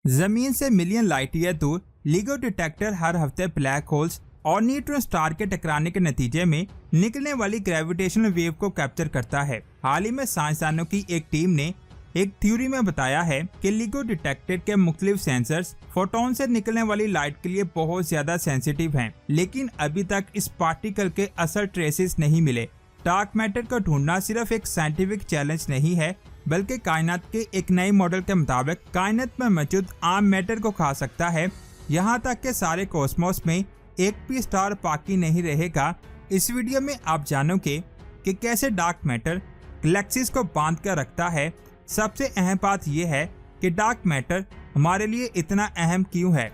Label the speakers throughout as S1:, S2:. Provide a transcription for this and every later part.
S1: जमीन से million light year दूर लिगो डिटेक्टर हर हफ्ते ब्लैक होल्स और न्यूट्रॉन स्टार के टकराने के नतीजे में निकलने वाली ग्रेविटेशनल वेव को कैप्चर करता है। हाल ही में साइंसदानों की एक टीम ने एक थ्योरी में बताया है कि लिगो डिटेक्टर के मुख्तलिफ सेंसर्स फोटोन से निकलने वाली लाइट के लिए बहुत ज्यादा सेंसिटिव हैं, लेकिन अभी तक इस पार्टिकल के असल ट्रेसेस नहीं मिले। डार्क मैटर को ढूंढना सिर्फ एक साइंटिफिक चैलेंज नहीं है, बल्कि कायनात के एक नए मॉडल के मुताबिक कायनात में मौजूद आम मैटर को खा सकता है। यहाँ तक के सारे कॉस्मोस में एक भी स्टार बाकी नहीं रहेगा। इस वीडियो में आप जानोगे कि कैसे डार्क मैटर गैलेक्सीज को बांध कर रखता है। सबसे अहम बात यह है कि डार्क मैटर हमारे लिए इतना अहम क्यों है,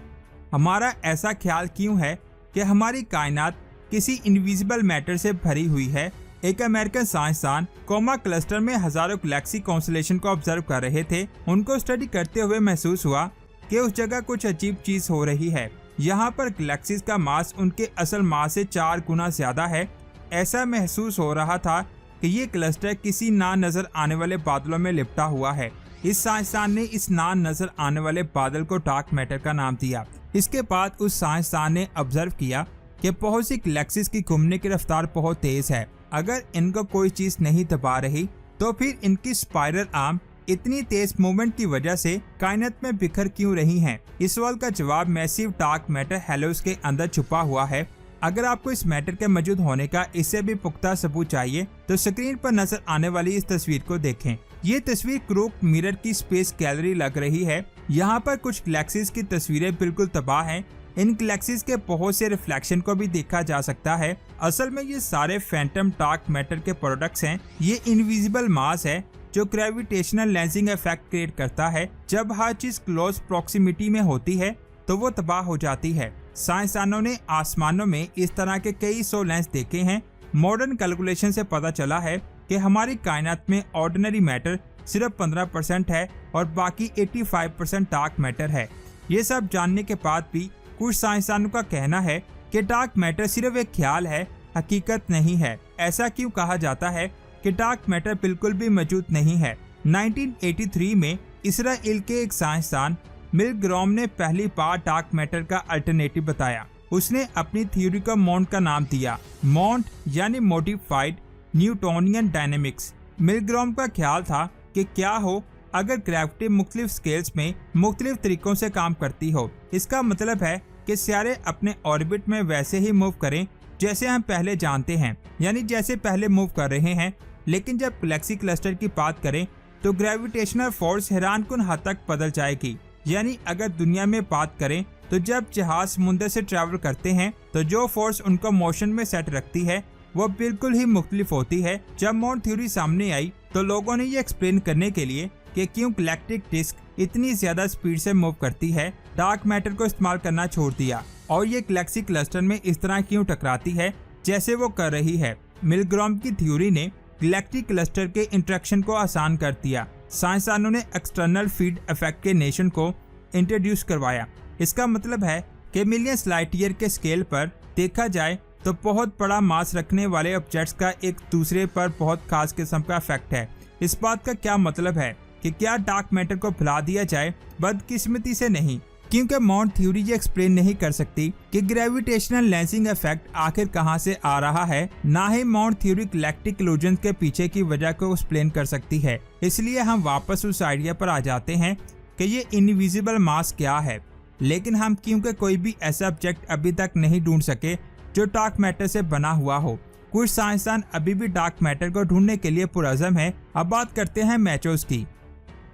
S1: हमारा ऐसा ख्याल क्यों है कि हमारी कायनात किसी इनविजिबल मैटर से भरी हुई है। एक अमेरिकन साइंसदान कोमा क्लस्टर में हजारों गैलेक्सी कॉन्स्टेलेशन को ऑब्जर्व कर रहे थे। उनको स्टडी करते हुए महसूस हुआ कि उस जगह कुछ अजीब चीज हो रही है। यहाँ पर गैलेक्सीज का मास उनके असल मास से 4 गुना ज्यादा है। ऐसा महसूस हो रहा था कि ये क्लस्टर किसी ना नजर आने वाले बादलों में लिपटा हुआ है। इस साइंसदान ने इस ना नजर आने वाले बादल को डार्क मैटर का नाम दिया। इसके बाद उस साइंसदान ने ऑब्जर्व किया कि बहुत सी गैलेक्सीज की घूमने की रफ्तार बहुत तेज है। अगर इनको कोई चीज नहीं दबा रही तो फिर इनकी स्पाइरल आर्म इतनी तेज मूवमेंट की वजह से कायनात में बिखर क्यों रही हैं? इस सवाल का जवाब मैसिव डार्क मैटर हेलोस के अंदर छुपा हुआ है। अगर आपको इस मैटर के मौजूद होने का इससे भी पुख्ता सबूत चाहिए तो स्क्रीन पर नजर आने वाली इस तस्वीर को देखें। ये तस्वीर क्रूक मिरर की स्पेस गैलरी लग रही है। यहाँ पर कुछ गैलेक्सीज की तस्वीरें बिल्कुल तबाह हैं। इन गैलेक्सीज के बहुत से रिफ्लेक्शन को भी देखा जा सकता है। असल में ये सारे फैंटम डार्क मैटर के प्रोडक्ट्स हैं। ये इनविजिबल मास है जो ग्रेविटेशनल लेंसिंग इफेक्ट क्रिएट करता है। जब हर चीज क्लोज प्रॉक्सिमिटी में होती है तो वो तबाह हो जाती है। साइंसदानों ने आसमानों में इस तरह के कई 100 लेंस देखे हैं। मॉडर्न कैलकुलेशन से पता चला है कि हमारी कायनात में ऑर्डिनरी मैटर सिर्फ 15% है और बाकी 85% डार्क मैटर है। ये सब जानने के बाद भी कुछ साइंसदानों का कहना है कि डार्क मैटर सिर्फ एक ख्याल है, हकीकत नहीं है। ऐसा क्यों कहा जाता है कि डार्क मैटर बिल्कुल भी मौजूद नहीं है? 1983 में इसराइल के एक साइंसदान मिलग्रॉम ने पहली बार डार्क मैटर का अल्टरनेटिव बताया। उसने अपनी थ्योरी को मॉन्ट का नाम दिया। मॉन्ट यानी मॉडिफाइड न्यूटोनियन डायनेमिक्स। मिलग्रॉम का ख्याल था कि क्या हो अगर ग्रेविटी मुख्तलिफ स्केल्स में मुख्तलिफ तरीकों से काम करती हो। इसका मतलब है कि सितारे अपने ऑर्बिट में वैसे ही मूव करें जैसे हम पहले जानते हैं, यानी जैसे पहले मूव कर रहे हैं। लेकिन जब गैलेक्सी क्लस्टर की बात करें तो ग्रेविटेशनल फोर्स हैरानकुन हद तक बदल जाएगी। यानी अगर दुनिया में बात करें तो जब जहाज समुद्र से ट्रैवल करते हैं तो जो फोर्स उनको मोशन में सेट रखती है वो बिल्कुल ही मुख्तलिफ होती है। जब मॉन्ट थ्योरी सामने आई तो लोगों ने ये एक्सप्लेन करने के लिए कि क्यों गैलेक्टिक डिस्क इतनी ज्यादा स्पीड से मूव करती है, डार्क मैटर को इस्तेमाल करना छोड़ दिया और ये गैलेक्सी क्लस्टर में इस तरह क्यों टकराती है जैसे वो कर रही है। मिलग्रॉम की थ्योरी ने गैलेक्टिक क्लस्टर के इंटरेक्शन को आसान कर दिया। साइंसदानों ने एक्सटर्नल फीड इफेक्ट के नेशन को इंट्रोड्यूस करवाया। इसका मतलब है कि मिलियंस लाइट ईयर के स्केल पर देखा जाए तो बहुत बड़ा मास रखने वाले ऑब्जेक्ट्स का एक दूसरे पर बहुत खास किस्म का इफेक्ट है। इस बात का क्या मतलब है कि क्या डार्क मैटर को भुला दिया जाए? बदकिस्मती से नहीं, क्योंकि मॉन्ट थ्योरी ये एक्सप्लेन नहीं कर सकती कि ग्रेविटेशनल लेंसिंग इफेक्ट आखिर कहां से आ रहा है। ना ही मॉन्ट थ्योरी गैलेक्टिक इल्यूजन के पीछे की वजह को एक्सप्लेन कर सकती है। इसलिए हम वापस उस आइडिया पर आ जाते हैं कि ये इनविजिबल मास क्या है। लेकिन हम क्योंकि कोई भी ऐसा ऑब्जेक्ट अभी तक नहीं ढूंढ सके जो डार्क मैटर से बना हुआ हो। कुछ साइंसदान अभी भी डार्क मैटर को ढूंढने के लिए पुरअज़म है। अब बात करते हैं मैचोस की।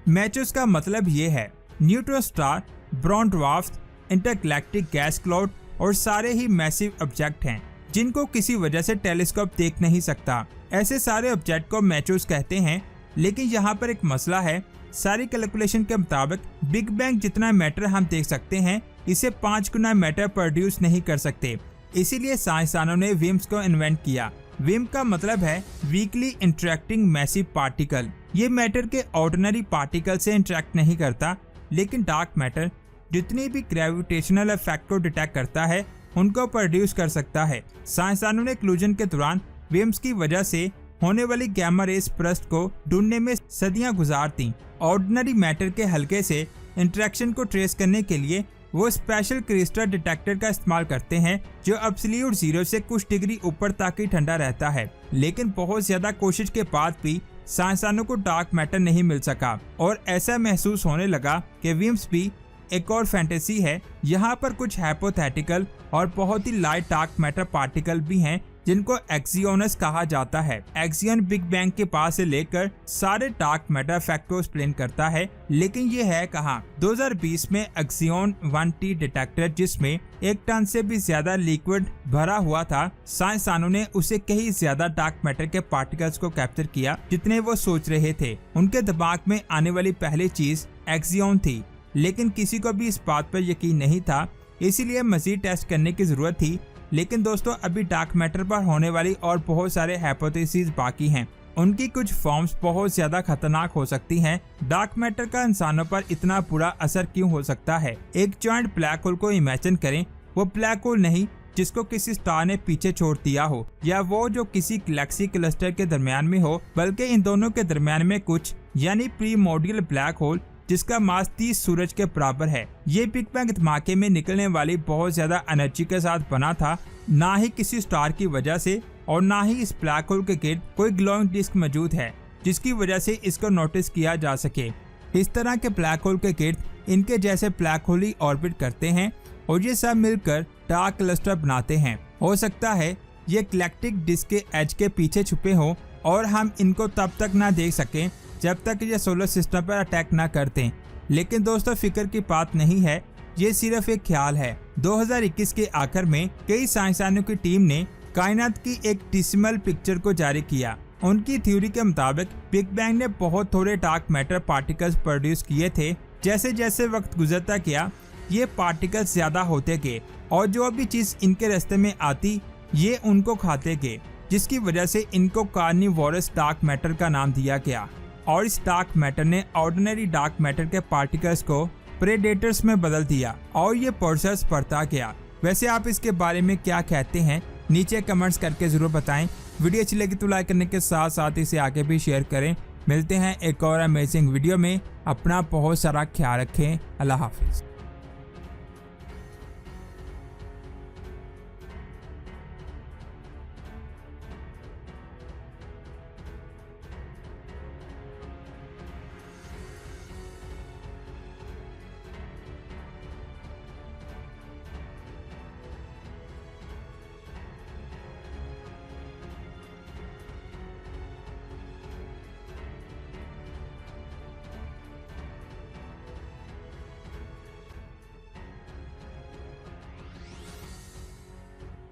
S1: मैचोस का मतलब ये है neutron star, brown dwarfs, intergalactic gas cloud और सारे ही मैसिव ऑब्जेक्ट हैं जिनको किसी वजह से टेलीस्कोप देख नहीं सकता। ऐसे सारे ऑब्जेक्ट को मैचोस कहते हैं। लेकिन यहाँ पर एक मसला है। सारी कैलकुलेशन के मुताबिक बिग बैंग जितना मैटर हम देख सकते हैं इसे 5 गुना मैटर प्रोड्यूस नहीं कर सकते। इसीलिए साइंसदानों ने विम्स को इन्वेंट किया। विम का मतलब है वीकली इंटरेक्टिंग मैसिव पार्टिकल। ये मैटर के ऑर्डिनरी पार्टिकल से इंटरेक्ट नहीं करता, लेकिन डार्क मैटर जितनी भी ग्रेविटेशनल इफेक्ट को डिटेक्ट करता है उनको प्रोड्यूस कर सकता है। साइंसदानों ने इक्लूजन के दौरान विम्स की वजह से होने वाली गैमा रेस परस्त को ढूंढने में सदियां गुजार दी। ऑर्डिनरी मैटर के हल्के से इंटरेक्शन को ट्रेस करने के लिए वो स्पेशल क्रिस्टल डिटेक्टर का इस्तेमाल करते हैं जो एब्सोल्यूट जीरो से कुछ डिग्री ऊपर तक ही ठंडा रहता है। लेकिन बहुत ज्यादा कोशिश के बाद भी साइंसदानों को डार्क मैटर नहीं मिल सका और ऐसा महसूस होने लगा कि विम्स भी एक और फैंटेसी है। यहाँ पर कुछ हाइपोथेटिकल और बहुत ही लाइट डार्क मैटर पार्टिकल भी हैं जिनको एक्सियोनस कहा जाता है। एक्सियन बिग बैंग के पास से लेकर सारे डार्क मैटर फैक्ट को एक्सप्लेन करता है, लेकिन ये है कहाँ। 2020 में एक्सियोन 1T डिटेक्टर जिसमें 1 टन से भी ज्यादा लिक्विड भरा हुआ था, साइंसदानों ने उसे कहीं ज्यादा डार्क मैटर के पार्टिकल्स को कैप्चर किया जितने वो सोच रहे थे। उनके दिमाग में आने वाली पहली चीज एक्सियोन थी, लेकिन किसी को भी इस बात पर यकीन नहीं था, इसीलिए मजीद टेस्ट करने की जरूरत थी। लेकिन दोस्तों अभी डार्क मैटर पर होने वाली और बहुत सारे हाइपोथेसिस बाकी हैं। उनकी कुछ फॉर्म्स बहुत ज्यादा खतरनाक हो सकती हैं। डार्क मैटर का इंसानों पर इतना बुरा असर क्यों हो सकता है? एक जॉइंट ब्लैक होल को इमेजिन करें, वो ब्लैक होल नहीं जिसको किसी स्टार ने पीछे छोड़ दिया हो, या वो जो किसी गैलेक्सी क्लस्टर के दरमियान में हो, बल्कि इन दोनों के दरमियान में कुछ यानी प्रीमोर्डियल ब्लैक होल जिसका मास 30 सूरज के बराबर है। ये बिग बैंग धमाके में निकलने वाली बहुत ज्यादा एनर्जी के साथ बना था, ना ही किसी स्टार की वजह से और ना ही इस ब्लैक होल के गिर्द कोई ग्लोइंग डिस्क मौजूद है जिसकी वजह से इसको नोटिस किया जा सके। इस तरह के ब्लैक होल के गिर्द इनके जैसे ब्लैक होल ही ऑर्बिट करते हैं और ये सब मिलकर डार्क क्लस्टर बनाते हैं। हो सकता है ये गैलेक्टिक डिस्क के एज के पीछे छुपे हों और हम इनको तब तक ना देख सकें जब तक ये सोलर सिस्टम पर अटैक ना करते। लेकिन दोस्तों फिक्र की बात नहीं है, ये सिर्फ एक ख्याल है। 2021 के आखिर में कई साइंसदानों की टीम ने कायनात की एक डिसिमल पिक्चर को जारी किया। उनकी थ्योरी के मुताबिक बिग बैंग ने बहुत थोड़े डार्क मैटर पार्टिकल्स प्रोड्यूस किए थे। जैसे जैसे वक्त गुजरता गया ये पार्टिकल्स ज्यादा होते गए और जो भी चीज इनके रास्ते में आती ये उनको खाते गए, जिसकी वजह से इनको कार्निवोरस डार्क मैटर का नाम दिया गया। और इस डार्क मैटर ने ऑर्डिनरी डार्क मैटर के पार्टिकल्स को प्रेडेटर्स में बदल दिया और ये प्रोसेस बढ़ता गया। वैसे आप इसके बारे में क्या कहते हैं नीचे कमेंट्स करके जरूर बताएं। वीडियो अच्छी लगी तो लाइक करने के साथ साथ इसे आगे भी शेयर करें। मिलते हैं एक और अमेजिंग वीडियो में। अपना बहुत सारा ख्याल रखें। अल्लाह हाफिज।